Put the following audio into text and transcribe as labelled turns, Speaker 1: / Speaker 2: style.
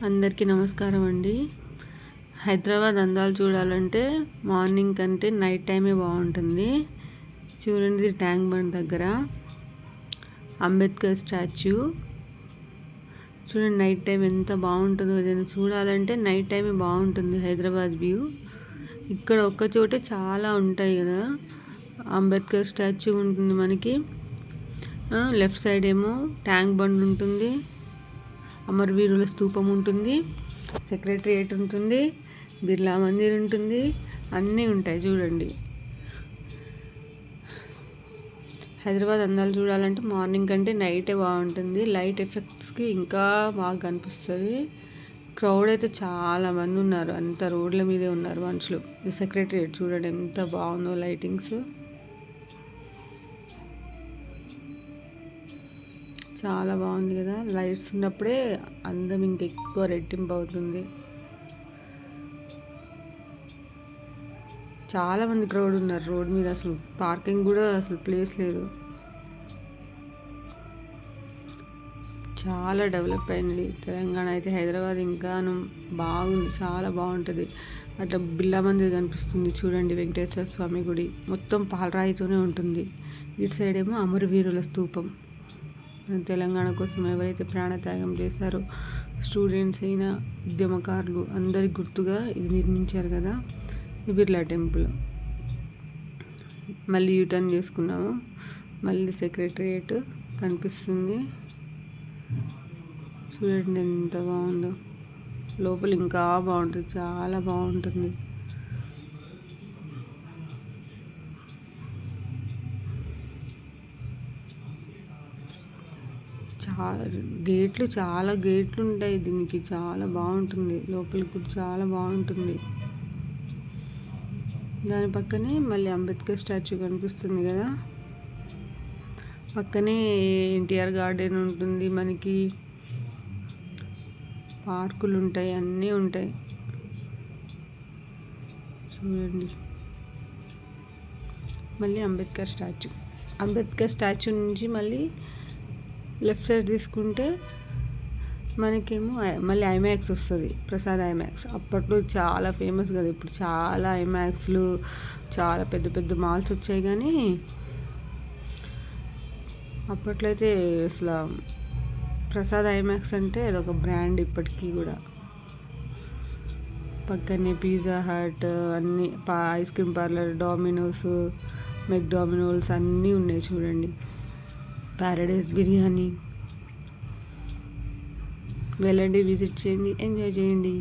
Speaker 1: అందరికీ నమస్కారం అండి. హైదరాబాద్ అందాలు చూడాలంటే మార్నింగ్ కంటే నైట్ టైమే బాగుంటుంది. చూడండి, ట్యాంక్ బండ్ దగ్గర అంబేద్కర్ స్టాచ్యూ చూడండి. నైట్ టైం ఎంత బాగుంటుందో, ఏదైనా చూడాలంటే నైట్ టైమే బాగుంటుంది హైదరాబాద్ వ్యూ. ఇక్కడ ఒక్క చోటే చాలా ఉంటాయి కదా. అంబేద్కర్ స్టాచ్యూ ఉంటుంది మనకి, లెఫ్ట్ సైడ్ ఏమో ట్యాంక్ బండ్ ఉంటుంది, అమరవీరుల స్తూపం ఉంటుంది, సెక్రటరియేట్ ఉంటుంది, బిర్లా మందిర్ ఉంటుంది, అన్నీ ఉంటాయి చూడండి. హైదరాబాద్ అందాలు చూడాలంటే మార్నింగ్ కంటే నైటే బాగుంటుంది. లైట్ ఎఫెక్ట్స్కి ఇంకా బాగా కనిపిస్తుంది. క్రౌడ్ అయితే చాలా మంది ఉన్నారు, అంత రోడ్ల మీదే ఉన్నారు మనుషులు. ఈ సెక్రటరియేట్ చూడండి ఎంత బాగుందో, లైటింగ్స్ చాలా బాగుంది కదా. లైట్స్ ఉన్నప్పుడే అందం ఇంకెక్కువ రెట్టింపు అవుతుంది. చాలామంది క్రౌడ్ ఉన్నారు రోడ్ మీద, అసలు పార్కింగ్ కూడా అసలు ప్లేస్ లేదు. చాలా డెవలప్ అయింది తెలంగాణ అయితే. హైదరాబాద్ ఇంకాను బాగుంది, చాలా బాగుంటుంది. అట్లా బిర్లా మందిర్ కనిపిస్తుంది చూడండి, వెంకటేశ్వర స్వామి గుడి మొత్తం పాలరాయితోనే ఉంటుంది. ఇటు సైడ్ ఏమో అమరవీరుల స్తూపం, తెలంగాణ కోసం ఎవరైతే ప్రాణత్యాగం చేశారో, స్టూడెంట్స్ అయినా ఉద్యమకారులు అందరి గుర్తుగా ఇది నిర్మించారు కదా. బిర్లా టెంపుల్. మళ్ళీ యూటర్న్ చేసుకున్నాము, మళ్ళీ సెక్రటరియేట్ కనిపిస్తుంది చూడండి ఎంత బాగుందో. లోపల ఇంకా బాగుంటుంది, చాలా బాగుంటుంది. చాలా గేట్లు ఉంటాయి దీనికి, చాలా బాగుంటుంది. లోపలికి కూడా చాలా బాగుంటుంది. దాని పక్కనే మళ్ళీ అంబేద్కర్ స్టాచ్యూ కనిపిస్తుంది కదా. పక్కనే ఎన్టీఆర్ గార్డెన్ ఉంటుంది మనకి, పార్కులు ఉంటాయి, అన్నీ ఉంటాయి చూడండి. మళ్ళీ అంబేద్కర్ స్టాచ్యూ నుంచి మళ్ళీ లెఫ్ట్ సైడ్ తీసుకుంటే మనకేమో మళ్ళీ ఐమాక్స్ వస్తుంది, ప్రసాద్ ఐమాక్స్. అప్పట్లో చాలా ఫేమస్ కదా. ఇప్పుడు చాలా ఐమాక్స్లు, చాలా పెద్ద పెద్ద మాల్స్ వచ్చాయి, కానీ అప్పట్లో అయితే అసలు ప్రసాద్ ఐమాక్స్ అంటే అదొక బ్రాండ్ ఇప్పటికీ కూడా. పక్కనే పిజ్జా హట్, అన్నీ ఐస్ క్రీమ్ పార్లర్, డామినోస్, మెక్డామినోల్స్ అన్నీ ఉన్నాయి చూడండి. ప్యారడైస్ బిర్యానీ. వెళ్ళండి, విజిట్ చేయండి, ఎంజాయ్ చేయండి.